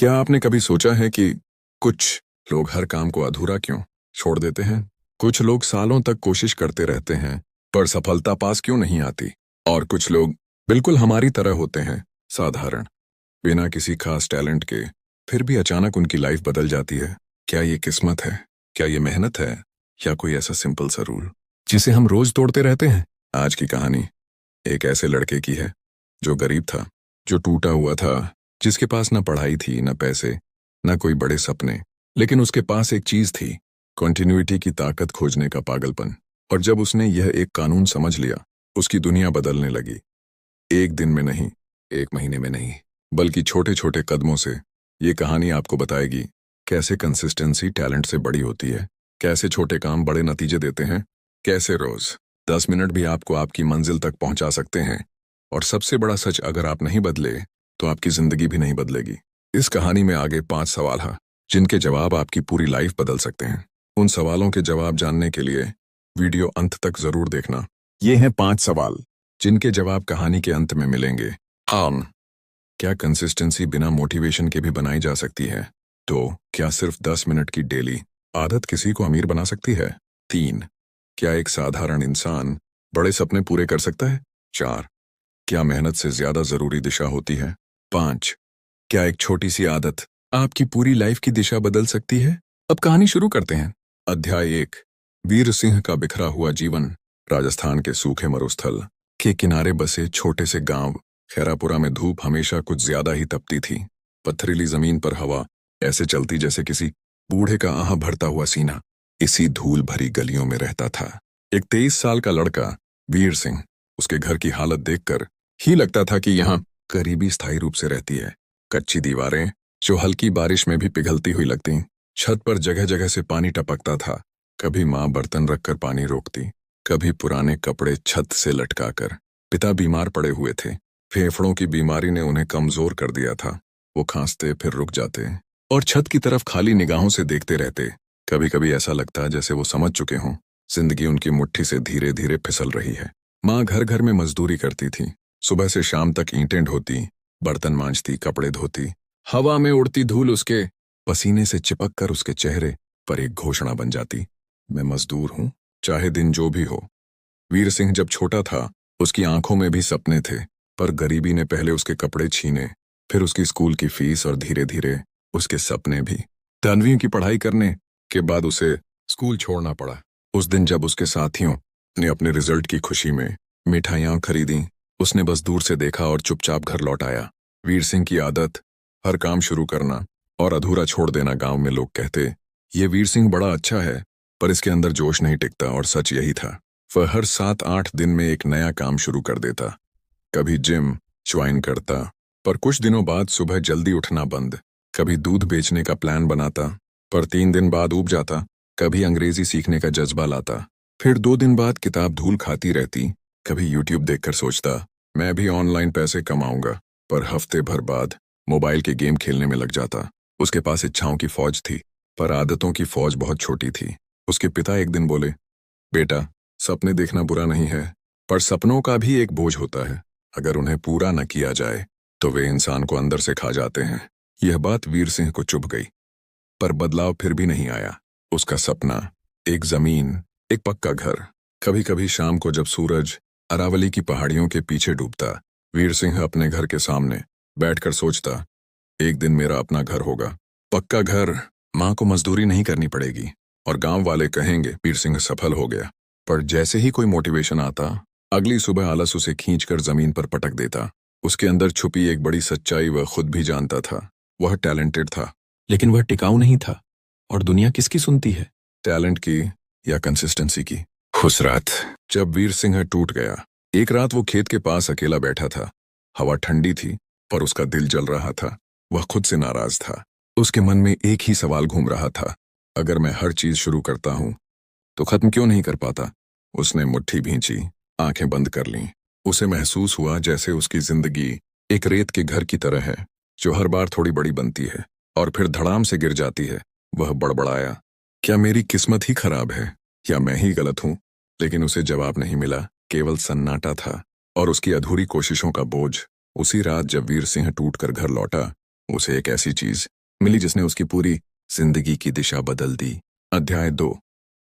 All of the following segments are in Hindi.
क्या आपने कभी सोचा है कि कुछ लोग हर काम को अधूरा क्यों छोड़ देते हैं? कुछ लोग सालों तक कोशिश करते रहते हैं पर सफलता पास क्यों नहीं आती? और कुछ लोग बिल्कुल हमारी तरह होते हैं, साधारण, बिना किसी खास टैलेंट के, फिर भी अचानक उनकी लाइफ बदल जाती है। क्या ये किस्मत है? क्या ये मेहनत है? या कोई ऐसा सिंपल सा रूल जिसे हम रोज तोड़ते रहते हैं? आज की कहानी एक ऐसे लड़के की है जो गरीब था, जो टूटा हुआ था, जिसके पास न पढ़ाई थी, न पैसे, न कोई बड़े सपने, लेकिन उसके पास एक चीज थी, कॉन्टिन्यूटी की ताकत खोजने का पागलपन। और जब उसने यह एक कानून समझ लिया, उसकी दुनिया बदलने लगी। एक दिन में नहीं, एक महीने में नहीं, बल्कि छोटे छोटे कदमों से। ये कहानी आपको बताएगी कैसे कंसिस्टेंसी टैलेंट से बड़ी होती है, कैसे छोटे काम बड़े नतीजे देते हैं, कैसे रोज 10 मिनट भी आपको आपकी मंजिल तक पहुंचा सकते हैं। और सबसे बड़ा सच, अगर आप नहीं बदले तो आपकी जिंदगी भी नहीं बदलेगी। इस कहानी में आगे 5 सवाल हैं जिनके जवाब आपकी पूरी लाइफ बदल सकते हैं। उन सवालों के जवाब जानने के लिए वीडियो अंत तक जरूर देखना। ये हैं 5 सवाल जिनके जवाब कहानी के अंत में मिलेंगे। आम, क्या कंसिस्टेंसी बिना मोटिवेशन के भी बनाई जा सकती है? 2, क्या सिर्फ 10 मिनट की डेली आदत किसी को अमीर बना सकती है? 3, क्या एक साधारण इंसान बड़े सपने पूरे कर सकता है? 4, क्या मेहनत से ज्यादा जरूरी दिशा होती है? 5, क्या एक छोटी सी आदत आपकी पूरी लाइफ की दिशा बदल सकती है? अब कहानी शुरू करते हैं। अध्याय 1, वीर सिंह का बिखरा हुआ जीवन। राजस्थान के सूखे मरुस्थल के किनारे बसे छोटे से गांव खैरापुरा में धूप हमेशा कुछ ज्यादा ही तपती थी। पथरीली जमीन पर हवा ऐसे चलती जैसे किसी बूढ़े का आह भरता हुआ सीना इसी धूल भरी गलियों में रहता था। एक 23 साल का लड़का, वीर सिंह। उसके घर की हालत देखकर ही लगता था कि यहाँ गरीबी स्थायी रूप से रहती है। कच्ची दीवारें जो हल्की बारिश में भी पिघलती हुई लगती, छत पर जगह जगह से पानी टपकता था। कभी माँ बर्तन रखकर पानी रोकती, कभी पुराने कपड़े छत से लटकाकर। पिता बीमार पड़े हुए थे, फेफड़ों की बीमारी ने उन्हें कमजोर कर दिया था। वो खांसते फिर रुक जाते और छत की तरफ खाली निगाहों से देखते रहते। कभी कभी ऐसा लगता जैसे वो समझ चुके हों, जिंदगी उनकी मुट्ठी से धीरे धीरे फिसल रही है। माँ घर घर में मजदूरी करती थी, सुबह से शाम तक ईंटें ढोती, बर्तन मांजती, कपड़े धोती। हवा में उड़ती धूल उसके पसीने से चिपक कर उसके चेहरे पर एक घोषणा बन जाती, मैं मजदूर हूं, चाहे दिन जो भी हो। वीर सिंह जब छोटा था, उसकी आंखों में भी सपने थे, पर गरीबी ने पहले उसके कपड़े छीने, फिर उसकी स्कूल की फीस और धीरे धीरे उसके सपने भी। 10वीं की पढ़ाई करने के बाद उसे स्कूल छोड़ना पड़ा। उस दिन जब उसके साथियों ने अपने रिजल्ट की खुशी में मिठाइयां खरीदी, उसने बस दूर से देखा और चुपचाप घर लौट आया। वीर सिंह की आदत, हर काम शुरू करना और अधूरा छोड़ देना। गांव में लोग कहते, ये वीर सिंह बड़ा अच्छा है, पर इसके अंदर जोश नहीं टिकता। और सच यही था। वह हर 7-8 दिन में एक नया काम शुरू कर देता। कभी जिम ज्वाइन करता, पर कुछ दिनों बाद सुबह जल्दी उठना बंद। कभी दूध बेचने का प्लान बनाता, पर 3 दिन बाद ऊब जाता। कभी अंग्रेजी सीखने का जज्बा लाता, फिर 2 दिन बाद किताब धूल खाती रहती। कभी यूट्यूब देखकर सोचता, मैं भी ऑनलाइन पैसे कमाऊंगा, पर हफ्ते भर बाद मोबाइल के गेम खेलने में लग जाता। उसके पास इच्छाओं की फौज थी, पर आदतों की फौज बहुत छोटी थी। उसके पिता एक दिन बोले, बेटा, सपने देखना बुरा नहीं है, पर सपनों का भी एक बोझ होता है। अगर उन्हें पूरा न किया जाए तो वे इंसान को अंदर से खा जाते हैं। यह बात वीर सिंह को चुभ गई, पर बदलाव फिर भी नहीं आया। उसका सपना, एक जमीन, एक पक्का घर। कभी कभी शाम को जब सूरज अरावली की पहाड़ियों के पीछे डूबता, वीर सिंह अपने घर के सामने बैठकर सोचता, एक दिन मेरा अपना घर होगा, पक्का घर, माँ को मजदूरी नहीं करनी पड़ेगी और गांव वाले कहेंगे वीर सिंह सफल हो गया। पर जैसे ही कोई मोटिवेशन आता, अगली सुबह आलस उसे खींचकर जमीन पर पटक देता। उसके अंदर छुपी एक बड़ी सच्चाई वह खुद भी जानता था। वह टैलेंटेड था, लेकिन वह टिकाऊ नहीं था। और दुनिया किसकी सुनती है, टैलेंट की या कंसिस्टेंसी की? उस रात जब वीर सिंह टूट गया, एक रात वो खेत के पास अकेला बैठा था। हवा ठंडी थी, पर उसका दिल जल रहा था। वह खुद से नाराज था। उसके मन में एक ही सवाल घूम रहा था, अगर मैं हर चीज शुरू करता हूं तो खत्म क्यों नहीं कर पाता? उसने मुट्ठी भींची, आंखें बंद कर लीं। उसे महसूस हुआ जैसे उसकी जिंदगी एक रेत के घर की तरह है, जो हर बार थोड़ी बड़ी बनती है और फिर धड़ाम से गिर जाती है। वह बड़बड़ाया, क्या मेरी किस्मत ही खराब है या मैं ही गलत हूं? लेकिन उसे जवाब नहीं मिला, केवल सन्नाटा था और उसकी अधूरी कोशिशों का बोझ। उसी रात जब वीर सिंह टूटकर घर लौटा, उसे एक ऐसी चीज मिली जिसने उसकी पूरी जिंदगी की दिशा बदल दी। अध्याय 2।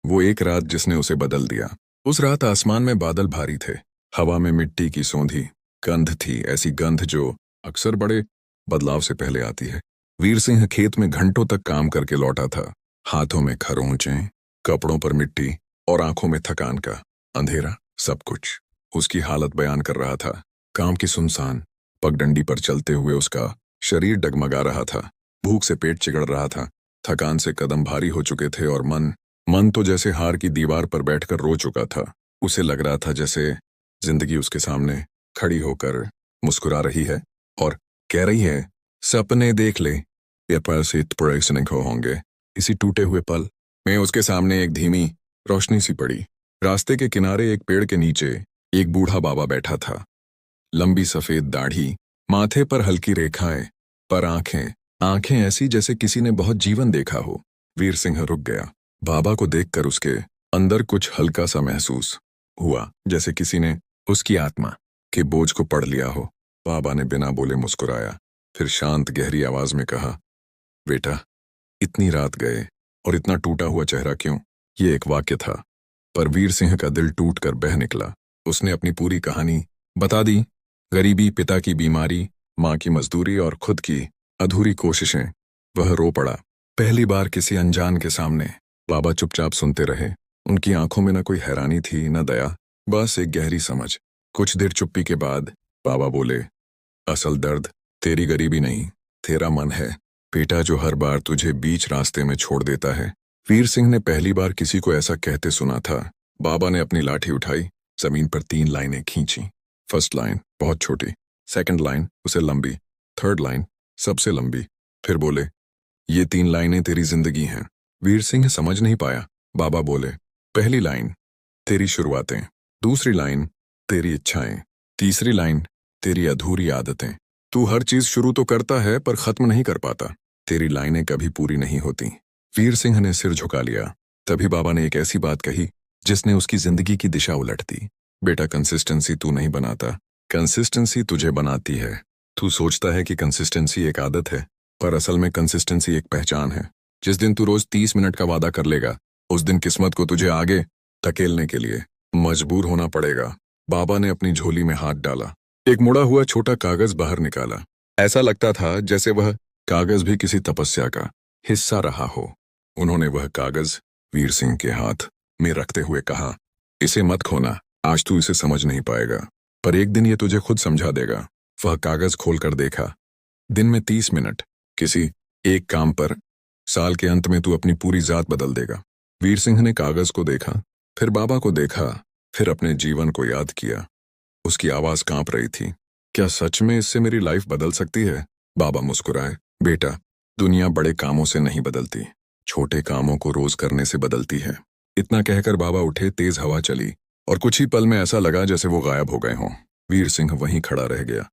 वो एक रात जिसने उसे बदल दिया। उस रात आसमान में बादल भारी थे। हवा में मिट्टी की सौंधी गंध थी, ऐसी गंध जो अक्सर बड़े बदलाव से पहले आती है। वीर सिंह खेत में घंटों तक काम करके लौटा था। हाथों में खरोंचें, कपड़ों पर मिट्टी और आंखों में थकान का अंधेरा, सब कुछ उसकी हालत बयान कर रहा था। काम की सुनसान पगडंडी पर चलते हुए उसका शरीर डगमगा रहा था। भूख से पेट चिगड़ रहा था, थकान से कदम भारी हो चुके थे और मन तो जैसे हार की दीवार पर बैठकर रो चुका था। उसे लग रहा था जैसे जिंदगी उसके सामने खड़ी होकर मुस्कुरा रही है और कह रही है, सपने देख ले, ये पल से नहीं खो होंगे। इसी टूटे हुए पल में उसके सामने एक धीमी रोशनी सी पड़ी। रास्ते के किनारे एक पेड़ के नीचे एक बूढ़ा बाबा बैठा था। लंबी सफेद दाढ़ी, माथे पर हल्की रेखाएं, पर आंखें ऐसी जैसे किसी ने बहुत जीवन देखा हो। वीर सिंह रुक गया। बाबा को देखकर उसके अंदर कुछ हल्का सा महसूस हुआ, जैसे किसी ने उसकी आत्मा के बोझ को पढ़ लिया हो। बाबा ने बिना बोले मुस्कुराया, फिर शांत गहरी आवाज में कहा, बेटा, इतनी रात गए और इतना टूटा हुआ चेहरा क्यों? ये एक वाक्य था, पर वीर सिंह का दिल टूट कर बह निकला। उसने अपनी पूरी कहानी बता दी। गरीबी, पिता की बीमारी, माँ की मजदूरी और खुद की अधूरी कोशिशें। वह रो पड़ा, पहली बार किसी अनजान के सामने। बाबा चुपचाप सुनते रहे। उनकी आंखों में न कोई हैरानी थी, न दया, बस एक गहरी समझ। कुछ देर चुप्पी के बाद बाबा बोले, असल दर्द तेरी गरीबी नहीं, तेरा मन है बेटा, जो हर बार तुझे बीच रास्ते में छोड़ देता है। वीर सिंह ने पहली बार किसी को ऐसा कहते सुना था। बाबा ने अपनी लाठी उठाई, जमीन पर 3 लाइनें खींची। फर्स्ट लाइन बहुत छोटी, सेकंड लाइन उसे लंबी, थर्ड लाइन सबसे लंबी। फिर बोले, ये 3 लाइनें तेरी जिंदगी हैं। वीर सिंह समझ नहीं पाया। बाबा बोले, पहली लाइन तेरी शुरुआतें, दूसरी लाइन तेरी इच्छाएं, तीसरी लाइन तेरी अधूरी आदतें। तू हर चीज शुरू तो करता है पर खत्म नहीं कर पाता। तेरी लाइनें कभी पूरी नहीं होती। वीर सिंह ने सिर झुका लिया। तभी बाबा ने एक ऐसी बात कही जिसने उसकी जिंदगी की दिशा उलट दी। बेटा, कंसिस्टेंसी तू नहीं बनाता, कंसिस्टेंसी तुझे बनाती है। तू सोचता है कि कंसिस्टेंसी एक आदत है, पर असल में कंसिस्टेंसी एक पहचान है। जिस दिन तू रोज 30 मिनट का वादा कर लेगा, उस दिन किस्मत को तुझे आगे धकेलने के लिए मजबूर होना पड़ेगा। बाबा ने अपनी झोली में हाथ डाला, एक मुड़ा हुआ छोटा कागज बाहर निकाला। ऐसा लगता था जैसे वह कागज भी किसी तपस्या का हिस्सा रहा हो। उन्होंने वह कागज वीर सिंह के हाथ में रखते हुए कहा, इसे मत खोना, आज तू इसे समझ नहीं पाएगा, पर एक दिन ये तुझे खुद समझा देगा। वह कागज खोलकर देखा, दिन में 30 मिनट किसी एक काम पर, साल के अंत में तू अपनी पूरी जात बदल देगा। वीर सिंह ने कागज को देखा, फिर बाबा को देखा, फिर अपने जीवन को याद किया। उसकी आवाज कांप रही थी, क्या सच में इससे मेरी लाइफ बदल सकती है? बाबा मुस्कुराए, बेटा, दुनिया बड़े कामों से नहीं बदलती, छोटे कामों को रोज करने से बदलती है। इतना कहकर बाबा उठे। तेज हवा चली और कुछ ही पल में ऐसा लगा जैसे वो गायब हो गए हों। वीर सिंह वहीं खड़ा रह गया,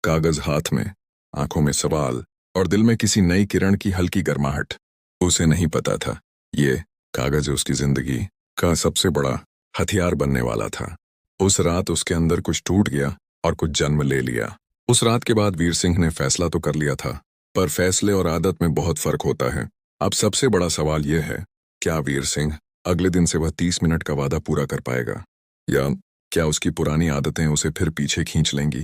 कागज हाथ में, आंखों में सवाल और दिल में किसी नई किरण की हल्की गर्माहट। उसे नहीं पता था ये कागज उसकी जिंदगी का सबसे बड़ा हथियार बनने वाला था। उस रात उसके अंदर कुछ टूट गया और कुछ जन्म ले लिया। उस रात के बाद वीर सिंह ने फैसला तो कर लिया था, पर फैसले और आदत में बहुत फर्क होता है। अब सबसे बड़ा सवाल यह है, क्या वीर सिंह अगले दिन से वह 30 मिनट का वादा पूरा कर पाएगा, या क्या उसकी पुरानी आदतें उसे फिर पीछे खींच लेंगी,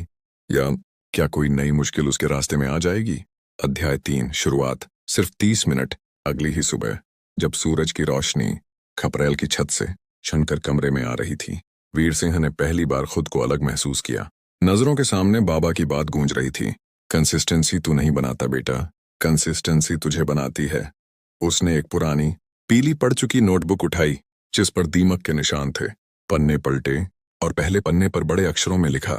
या क्या कोई नई मुश्किल उसके रास्ते में आ जाएगी? अध्याय 3 शुरुआत। सिर्फ 30 मिनट। अगली ही सुबह जब सूरज की रोशनी खपरेल की छत से छनकर कमरे में आ रही थी, वीर सिंह ने पहली बार खुद को अलग महसूस किया। नजरों के सामने बाबा की बात गूंज रही थी, कंसिस्टेंसी तू नहीं बनाता बेटा, कंसिस्टेंसी तुझे बनाती है। उसने एक पुरानी पीली पड़ चुकी नोटबुक उठाई जिस पर दीमक के निशान थे। पन्ने पलटे और पहले पन्ने पर बड़े अक्षरों में लिखा,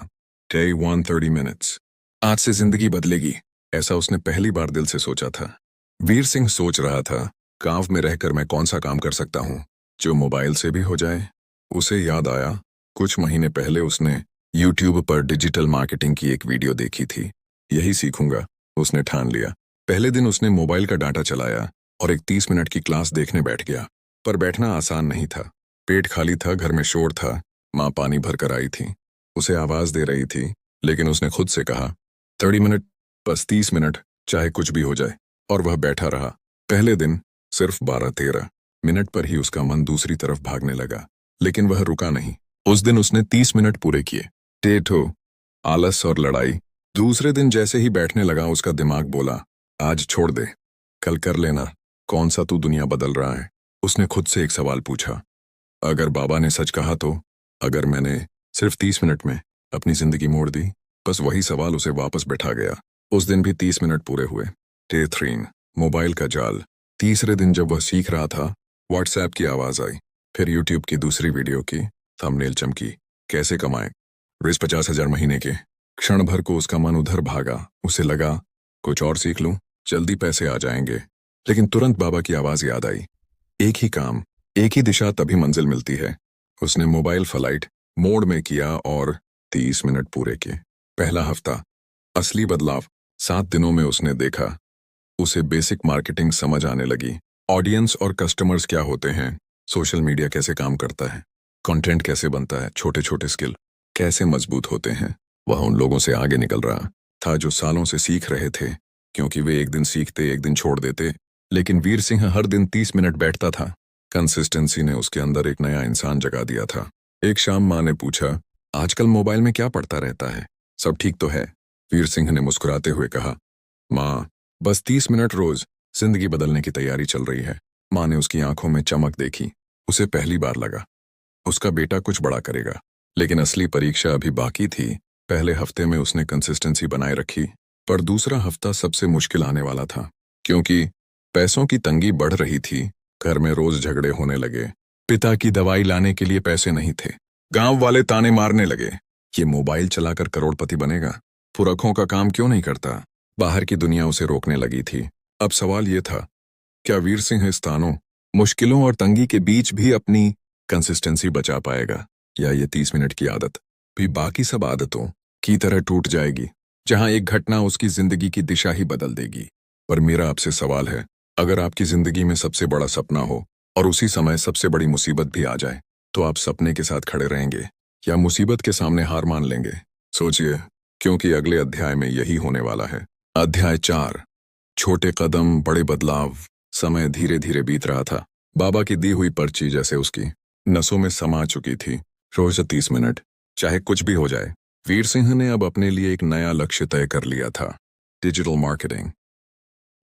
Day 1 30 minutes। आज से जिंदगी बदलेगी, ऐसा उसने पहली बार दिल से सोचा था। वीर सिंह सोच रहा था, गांव में रहकर मैं कौन सा काम कर सकता हूँ जो मोबाइल से भी हो जाए। उसे याद आया, कुछ महीने पहले उसने YouTube पर डिजिटल मार्केटिंग की एक वीडियो देखी थी। यही सीखूंगा, उसने ठान लिया। पहले दिन उसने मोबाइल का डाटा चलाया और एक 30 मिनट की क्लास देखने बैठ गया। पर बैठना आसान नहीं था। पेट खाली था, घर में शोर था, माँ पानी भर कर आई थी, उसे आवाज दे रही थी, लेकिन उसने खुद से कहा, 30 मिनट, बस 30 मिनट, चाहे कुछ भी हो जाए। और वह बैठा रहा। पहले दिन सिर्फ 12-13 मिनट पर ही उसका मन दूसरी तरफ भागने लगा, लेकिन वह रुका नहीं। उस दिन उसने 30 मिनट पूरे किए। टेढ़ो, आलस और लड़ाई। दूसरे दिन जैसे ही बैठने लगा उसका दिमाग बोला, आज छोड़ दे, कल कर लेना। कौन सा तू दुनिया बदल रहा है? उसने खुद से एक सवाल पूछा, अगर बाबा ने सच कहा तो? अगर मैंने सिर्फ 30 मिनट में अपनी जिंदगी मोड़ दी? बस वही सवाल उसे वापस बैठा गया। उस दिन भी 30 मिनट पूरे हुए। डे 3, मोबाइल का जाल। तीसरे दिन जब वह सीख रहा था, व्हाट्सएप की आवाज आई, फिर यूट्यूब की दूसरी वीडियो की थंबनेल चमकी, कैसे कमाएं, रोज 50,000 महीने के। क्षण भर को उसका मन उधर भागा। उसे लगा कुछ और सीख लूं, जल्दी पैसे आ जाएंगे। लेकिन तुरंत बाबा की आवाज याद आई, एक ही काम, एक ही दिशा, तभी मंजिल मिलती है। उसने मोबाइल फ्लाइट मोड में किया और 30 मिनट पूरे किए। पहला हफ्ता, असली बदलाव। 7 दिनों में उसने देखा, उसे बेसिक मार्केटिंग समझ आने लगी। ऑडियंस और कस्टमर्स क्या होते हैं, सोशल मीडिया कैसे काम करता है, कंटेंट कैसे बनता है, छोटे छोटे स्किल कैसे मजबूत होते हैं। वह उन लोगों से आगे निकल रहा था जो सालों से सीख रहे थे, क्योंकि वे एक दिन सीखते एक दिन छोड़ देते। लेकिन वीर सिंह हर दिन 30 मिनट बैठता था। कंसिस्टेंसी ने उसके अंदर एक नया इंसान जगा दिया था। एक शाम माँ ने पूछा, आजकल मोबाइल में क्या पढ़ता रहता है, सब ठीक तो है? वीर सिंह ने मुस्कुराते हुए कहा, माँ, बस 30 मिनट रोज, जिंदगी बदलने की तैयारी चल रही है। माँ ने उसकी आंखों में चमक देखी। उसे पहली बार लगा उसका बेटा कुछ बड़ा करेगा। लेकिन असली परीक्षा अभी बाकी थी। पहले हफ्ते में उसने कंसिस्टेंसी बनाए रखी, पर दूसरा हफ्ता सबसे मुश्किल आने वाला था, क्योंकि पैसों की तंगी बढ़ रही थी। घर में रोज झगड़े होने लगे। पिता की दवाई लाने के लिए पैसे नहीं थे। गांव वाले ताने मारने लगे, ये मोबाइल चलाकर करोड़पति बनेगा, पुरखों का काम क्यों नहीं करता। बाहर की दुनिया उसे रोकने लगी थी। अब सवाल ये था, क्या वीर सिंह इस तानों, मुश्किलों और तंगी के बीच भी अपनी कंसिस्टेंसी बचा पाएगा, या ये 30 मिनट की आदत भी बाकी सब आदतों की तरह टूट जाएगी, जहां एक घटना उसकी जिंदगी की दिशा ही बदल देगी। पर मेरा आपसे सवाल है, अगर आपकी जिंदगी में सबसे बड़ा सपना हो और उसी समय सबसे बड़ी मुसीबत भी आ जाए, तो आप सपने के साथ खड़े रहेंगे या मुसीबत के सामने हार मान लेंगे? सोचिए, क्योंकि अगले अध्याय में यही होने वाला है। अध्याय 4, छोटे कदम बड़े बदलाव। समय धीरे धीरे बीत रहा था। बाबा की दी हुई पर्ची जैसे उसकी नसों में समा चुकी थी। रोज 30 मिनट, चाहे कुछ भी हो जाए। वीर सिंह ने अब अपने लिए एक नया लक्ष्य तय कर लिया था, डिजिटल मार्केटिंग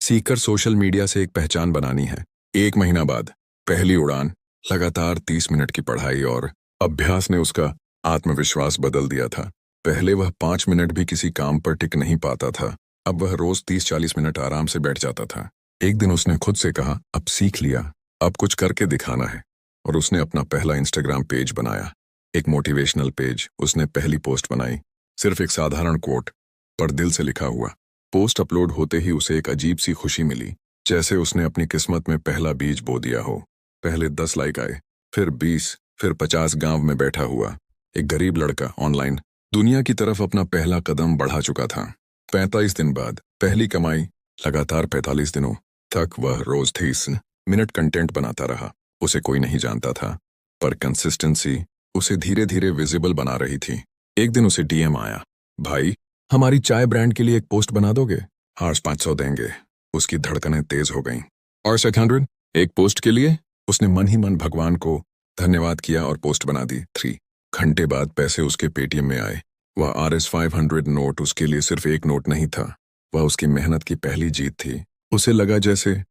सीखकर सोशल मीडिया से एक पहचान बनानी है। 1 महीना बाद पहली उड़ान। लगातार 30 मिनट की पढ़ाई और अभ्यास ने उसका आत्मविश्वास बदल दिया था। पहले वह 5 मिनट भी किसी काम पर टिक नहीं पाता था। अब वह रोज 30-40 मिनट आराम से बैठ जाता था। एक दिन उसने खुद से कहा, अब सीख लिया, अब कुछ करके दिखाना है। और उसने अपना पहला इंस्टाग्राम पेज बनाया, एक मोटिवेशनल पेज। उसने पहली पोस्ट बनाई, सिर्फ एक साधारण कोट, पर दिल से लिखा हुआ। पोस्ट अपलोड होते ही उसे एक अजीब सी खुशी मिली, जैसे उसने अपनी किस्मत में पहला बीज बो दिया हो। पहले 10 लाइक आए, फिर 20, फिर 50। गांव में बैठा हुआ एक गरीब लड़का ऑनलाइन दुनिया की तरफ अपना पहला कदम बढ़ा चुका था। 45 दिन बाद पहली कमाई। लगातार 45 दिनों तक वह रोज 30 मिनट कंटेंट बनाता रहा। उसे कोई नहीं जानता था, पर कंसिस्टेंसी उसे धीरे धीरे विजिबल बना रही थी। एक दिन उसे डीएम आया, भाई, हमारी चाय ब्रांड के लिए एक पोस्ट बना दोगे? आज 500 देंगे। उसकी धड़कनें तेज हो गईं। और 600 एक पोस्ट के लिए? उसने मन ही मन भगवान को धन्यवाद किया और पोस्ट बना दी। 3 घंटे बाद पैसे उसके पेटीएम में आए। वह RS 500 नोट उसके लिए सिर्फ एक नोट नहीं था, वह उसकी मेहनत की पहली जीत थी। उसे लगा जैसे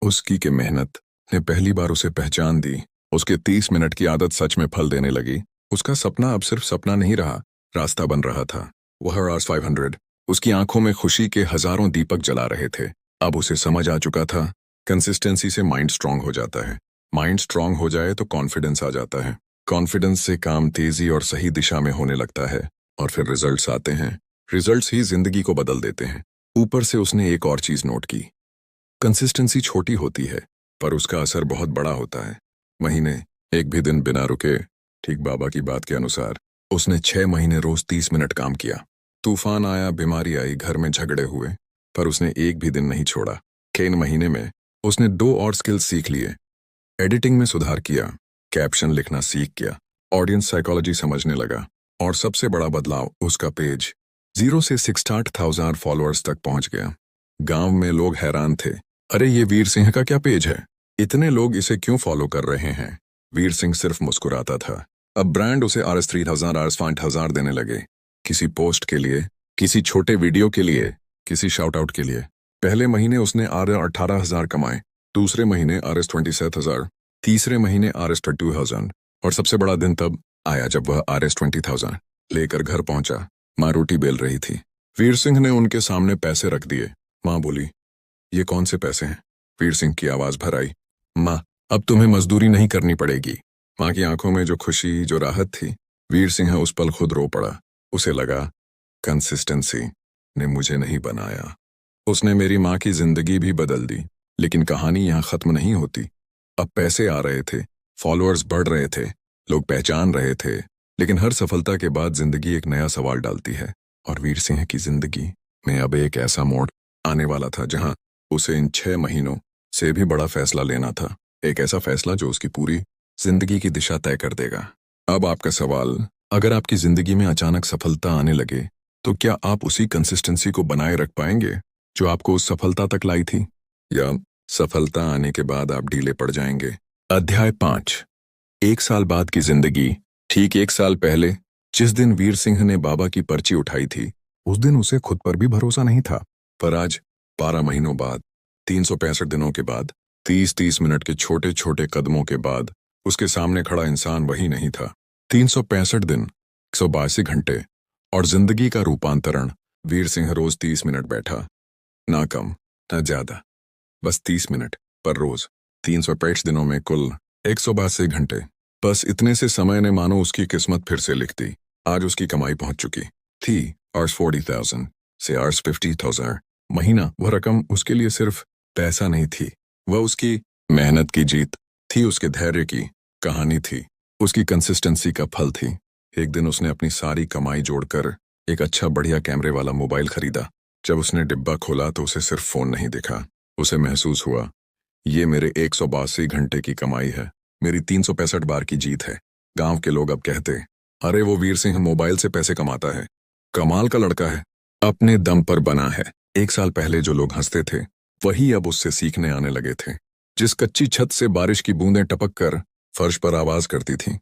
उसकी के मेहनत ने पहली बार उसे पहचान दी। उसके 30 मिनट की आदत सच में फल देने लगी। उसका सपना अब सिर्फ सपना नहीं रहा, रास्ता बन रहा था। वह RS 500 उसकी आंखों में खुशी के हजारों दीपक जला रहे थे। अब उसे समझ आ चुका था, कंसिस्टेंसी से माइंड स्ट्रांग हो जाता है, माइंड स्ट्रांग हो जाए तो कॉन्फिडेंस आ जाता है, कॉन्फिडेंस से काम तेजी और सही दिशा में होने लगता है, और फिर रिजल्ट्स आते हैं। रिजल्ट्स ही जिंदगी को बदल देते हैं। ऊपर से उसने एक और चीज नोट की, कंसिस्टेंसी छोटी होती है पर उसका असर बहुत बड़ा होता है। महीने, एक भी दिन बिना रुके, ठीक बाबा की बात के अनुसार उसने 6 महीने रोज 30 मिनट काम किया। तूफान आया, बीमारी आई, घर में झगड़े हुए, पर उसने एक भी दिन नहीं छोड़ा। 3 महीने में उसने 2 और स्किल्स सीख लिए। एडिटिंग में सुधार किया, कैप्शन लिखना सीख गया, ऑडियंस साइकोलॉजी समझने लगा, और सबसे बड़ा बदलाव, उसका पेज 0 से 60,000 फॉलोअर्स तक पहुंच गया। गांव में लोग हैरान थे। अरे ये वीर सिंह का क्या पेज है, इतने लोग इसे क्यों फॉलो कर रहे हैं। वीर सिंह सिर्फ मुस्कुराता था। अब ब्रांड उसे RS 3000 RS 5000 देने लगे, किसी पोस्ट के लिए, किसी छोटे वीडियो के लिए, किसी शाउट आउट के लिए। पहले महीने उसने RS 18,000 कमाए, दूसरे महीने RS 27,000, तीसरे महीने RS 32,000, और सबसे बड़ा दिन तब आया जब वह RS 20,000 लेकर घर पहुंचा। माँ रोटी बेल रही थी। वीर सिंह ने उनके सामने पैसे रख दिए। माँ बोली, ये कौन से पैसे हैं? वीर सिंह की आवाज भर आई, माँ अब तुम्हें मजदूरी नहीं करनी पड़ेगी। माँ की आंखों में जो खुशी, जो राहत थी, वीर सिंह उस पल खुद रो पड़ा। उसे लगा, कंसिस्टेंसी ने मुझे नहीं बनाया, उसने मेरी माँ की जिंदगी भी बदल दी। लेकिन कहानी यहाँ खत्म नहीं होती। अब पैसे आ रहे थे, फॉलोअर्स बढ़ रहे थे, लोग पहचान रहे थे। लेकिन हर सफलता के बाद जिंदगी एक नया सवाल डालती है, और वीर सिंह की जिंदगी में अब एक ऐसा मोड़ आने वाला था जहां उसे इन 6 महीनों से भी बड़ा फैसला लेना था। एक ऐसा फैसला जो उसकी पूरी जिंदगी की दिशा तय कर देगा। अब आपका सवाल, अगर आपकी जिंदगी में अचानक सफलता आने लगे तो क्या आप उसी कंसिस्टेंसी को बनाए रख पाएंगे जो आपको उस सफलता तक लाई थी, या सफलता आने के बाद आप ढीले पड़ जाएंगे? अध्याय 5, 1 साल बाद की जिंदगी। ठीक 1 साल पहले, जिस दिन वीर सिंह ने बाबा की पर्ची उठाई थी, उस दिन उसे खुद पर भी भरोसा नहीं था। पर आज 12 महीनों बाद, 365 दिनों के बाद, 30-30 मिनट के छोटे छोटे कदमों के बाद, उसके सामने खड़ा इंसान वही नहीं था। 365 दिन, 182 घंटे और जिंदगी का रूपांतरण। वीर सिंह रोज 30 मिनट बैठा, ना कम ना ज्यादा, बस 30 मिनट, पर रोज 365 दिनों में कुल 182 घंटे। बस इतने से समय ने मानो उसकी किस्मत फिर से लिख दी। आज उसकी कमाई पहुंच चुकी थी RS 40,000 से RS 50,000 महीना। वह रकम उसके लिए सिर्फ पैसा नहीं थी, वह उसकी मेहनत की जीत थी, उसके धैर्य की कहानी थी, उसकी कंसिस्टेंसी का फल थी। एक दिन उसने अपनी सारी कमाई जोड़कर एक अच्छा बढ़िया कैमरे वाला मोबाइल खरीदा। जब उसने डिब्बा खोला तो उसे सिर्फ फोन नहीं दिखा, उसे महसूस हुआ, ये मेरे 182 घंटे की कमाई है, मेरी 365 बार की जीत है। गांव के लोग अब कहते, अरे वो वीर सिंह मोबाइल से पैसे कमाता है, कमाल का लड़का है, अपने दम पर बना है। 1 साल पहले जो लोग हंसते थे, वही अब उससे सीखने आने लगे थे। जिस कच्ची छत से बारिश की बूंदें टपक कर फर्श पर आवाज करती थीं,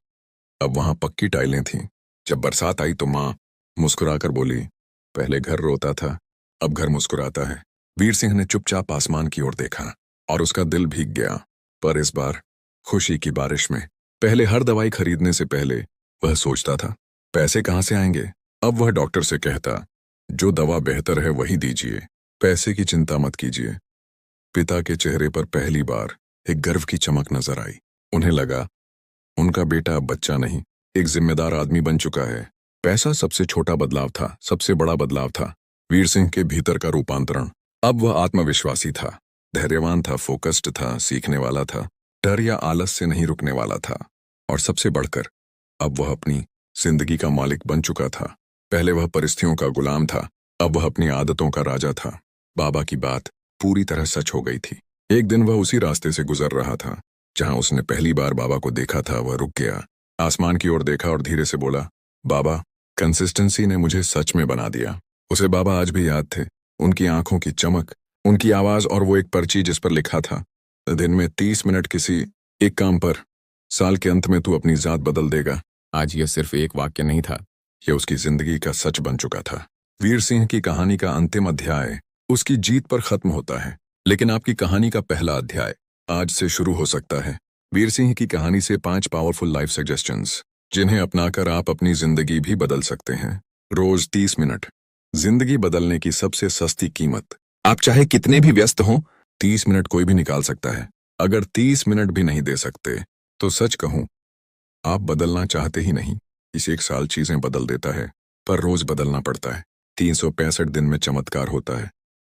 अब वहां पक्की टाइलें थीं। जब बरसात आई तो माँ मुस्कुराकर बोली, पहले घर रोता था, अब घर मुस्कुराता है। वीर सिंह ने चुपचाप आसमान की ओर देखा और उसका दिल भीग गया। पर इस बार खुशी की बारिश में। पहले हर दवाई खरीदने से पहले वह सोचता था, पैसे कहाँ से आएंगे। अब वह डॉक्टर से कहता, जो दवा बेहतर है वही दीजिए, पैसे की चिंता मत कीजिए। पिता के चेहरे पर पहली बार एक गर्व की चमक नजर आई। उन्हें लगा, उनका बेटा अब बच्चा नहीं, एक जिम्मेदार आदमी बन चुका है। पैसा सबसे छोटा बदलाव था, सबसे बड़ा बदलाव था वीर सिंह के भीतर का रूपांतरण। अब वह आत्मविश्वासी था, धैर्यवान था, फोकस्ड था, सीखने वाला था, डर या आलस से नहीं रुकने वाला था। और सबसे बढ़कर, अब वह अपनी जिंदगी का मालिक बन चुका था। पहले वह परिस्थितियों का गुलाम था, अब वह अपनी आदतों का राजा था। बाबा की बात पूरी तरह सच हो गई थी। एक दिन वह उसी रास्ते से गुजर रहा था जहां उसने पहली बार बाबा को देखा था। वह रुक गया, आसमान की ओर देखा और धीरे से बोला, बाबा, कंसिस्टेंसी ने मुझे सच में बना दिया। उसे बाबा आज भी याद थे, उनकी आंखों की चमक, उनकी आवाज और वो एक पर्ची जिस पर लिखा था, दिन में 30 मिनट किसी एक काम पर, साल के अंत में तू अपनी जात बदल देगा। आज यह सिर्फ एक वाक्य नहीं था, यह उसकी जिंदगी का सच बन चुका था। वीर सिंह की कहानी का अंतिम अध्याय उसकी जीत पर खत्म होता है, लेकिन आपकी कहानी का पहला अध्याय आज से शुरू हो सकता है। वीर सिंह की कहानी से 5 पावरफुल लाइफ सजेशंस, जिन्हें अपनाकर आप अपनी जिंदगी भी बदल सकते हैं। रोज 30 मिनट, जिंदगी बदलने की सबसे सस्ती कीमत। आप चाहे कितने भी व्यस्त हों, 30 मिनट कोई भी निकाल सकता है। अगर 30 मिनट भी नहीं दे सकते तो सच कहूं, आप बदलना चाहते ही नहीं। इस 1 साल चीजें बदल देता है, पर रोज बदलना पड़ता है। 365 दिन में चमत्कार होता है,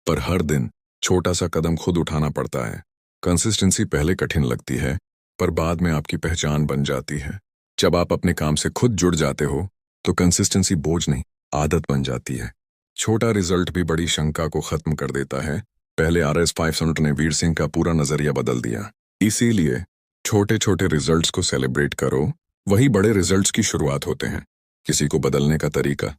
पर हर दिन छोटा सा कदम खुद उठाना पड़ता है। कंसिस्टेंसी पहले कठिन लगती है, पर बाद में आपकी पहचान बन जाती है। जब आप अपने काम से खुद जुड़ जाते हो तो कंसिस्टेंसी बोझ नहीं, आदत बन जाती है। छोटा रिजल्ट भी बड़ी शंका को खत्म कर देता है। पहले RS 500 ने वीर सिंह का पूरा नजरिया बदल दिया। इसीलिए छोटे छोटे रिजल्ट्स को सेलिब्रेट करो, वही बड़े रिजल्ट्स की शुरुआत होते हैं। किसी को बदलने का तरीका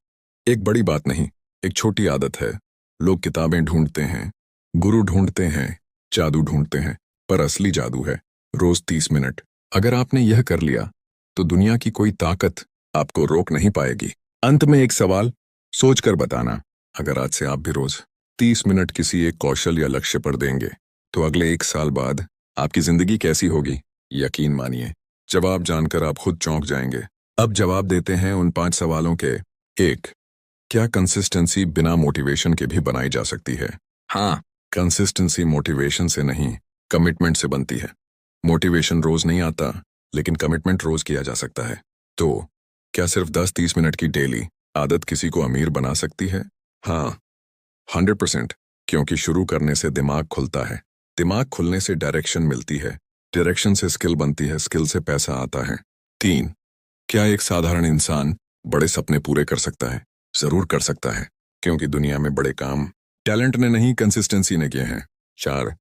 एक बड़ी बात नहीं, एक छोटी आदत है। लोग किताबें ढूंढते हैं, गुरु ढूंढते हैं, जादू ढूंढते हैं, पर असली जादू है रोज 30 मिनट। अगर आपने यह कर लिया तो दुनिया की कोई ताकत आपको रोक नहीं पाएगी। अंत में एक सवाल सोचकर बताना, अगर आज से आप भी रोज 30 मिनट किसी एक कौशल या लक्ष्य पर देंगे तो अगले 1 साल बाद आपकी जिंदगी कैसी होगी? यकीन मानिए, जवाब जानकर आप खुद चौंक जाएंगे। अब जवाब देते हैं उन 5 सवालों के। 1. क्या कंसिस्टेंसी बिना मोटिवेशन के भी बनाई जा सकती है? हाँ, कंसिस्टेंसी मोटिवेशन से नहीं, कमिटमेंट से बनती है। मोटिवेशन रोज नहीं आता, लेकिन कमिटमेंट रोज किया जा सकता है। तो क्या सिर्फ 10-30 मिनट की डेली आदत किसी को अमीर बना सकती है? हाँ, 100%। क्योंकि शुरू करने से दिमाग खुलता है, दिमाग खुलने से डायरेक्शन मिलती है, डायरेक्शन से स्किल बनती है, स्किल से पैसा आता है। 3. क्या एक साधारण इंसान बड़े सपने पूरे कर सकता है? जरूर कर सकता है, क्योंकि दुनिया में बड़े काम टैलेंट ने नहीं, कंसिस्टेंसी ने किए हैं। 4.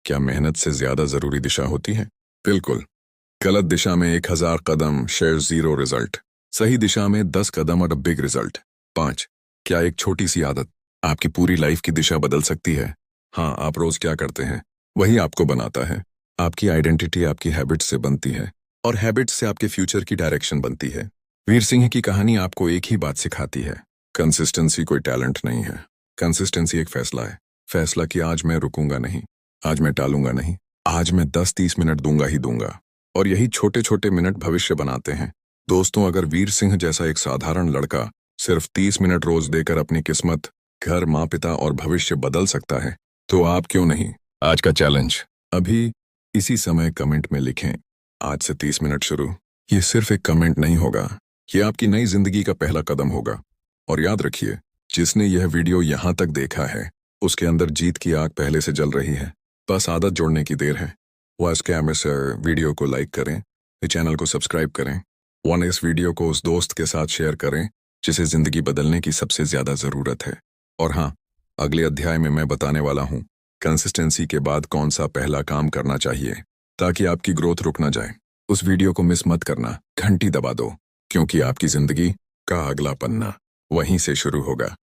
क्या मेहनत से ज्यादा जरूरी दिशा होती है? बिल्कुल। गलत दिशा में 1000 कदम, शेयर 0 रिजल्ट। सही दिशा में 10 कदम और बिग रिजल्ट। 5. क्या एक छोटी सी आदत आपकी पूरी लाइफ की दिशा बदल सकती है? हाँ, आप रोज क्या करते हैं वही आपको बनाता है। आपकी आइडेंटिटी आपकी हैबिट्स से बनती है, और हैबिट्स से आपके फ्यूचर की डायरेक्शन बनती है। वीर सिंह की कहानी आपको एक ही बात सिखाती है, कंसिस्टेंसी कोई टैलेंट नहीं है, कंसिस्टेंसी एक फैसला है। फैसला कि आज मैं रुकूंगा नहीं, आज मैं टालूंगा नहीं, आज मैं 10-30 मिनट दूंगा ही दूंगा। और यही छोटे छोटे मिनट भविष्य बनाते हैं। दोस्तों, अगर वीर सिंह जैसा एक साधारण लड़का सिर्फ 30 मिनट रोज देकर अपनी किस्मत, घर, माँ पिता और भविष्य बदल सकता है, तो आप क्यों नहीं? आज का चैलेंज अभी इसी समय कमेंट में लिखें, आज से 30 मिनट शुरू। ये सिर्फ एक कमेंट नहीं होगा, ये आपकी नई जिंदगी का पहला कदम होगा। और याद रखिए, जिसने यह वीडियो यहाँ तक देखा है उसके अंदर जीत की आग पहले से जल रही है, बस आदत जोड़ने की देर है। वह इस कैमरे से वीडियो को लाइक करें, इस चैनल को सब्सक्राइब करें, इस वीडियो को उस दोस्त के साथ शेयर करें जिसे जिंदगी बदलने की सबसे ज्यादा जरूरत है। और हाँ, अगले अध्याय में मैं बताने वाला हूँ कंसिस्टेंसी के बाद कौन सा पहला काम करना चाहिए ताकि आपकी ग्रोथ रुक ना जाए। उस वीडियो को मिस मत करना, घंटी दबा दो, क्योंकि आपकी जिंदगी का अगला पन्ना वहीं से शुरू होगा।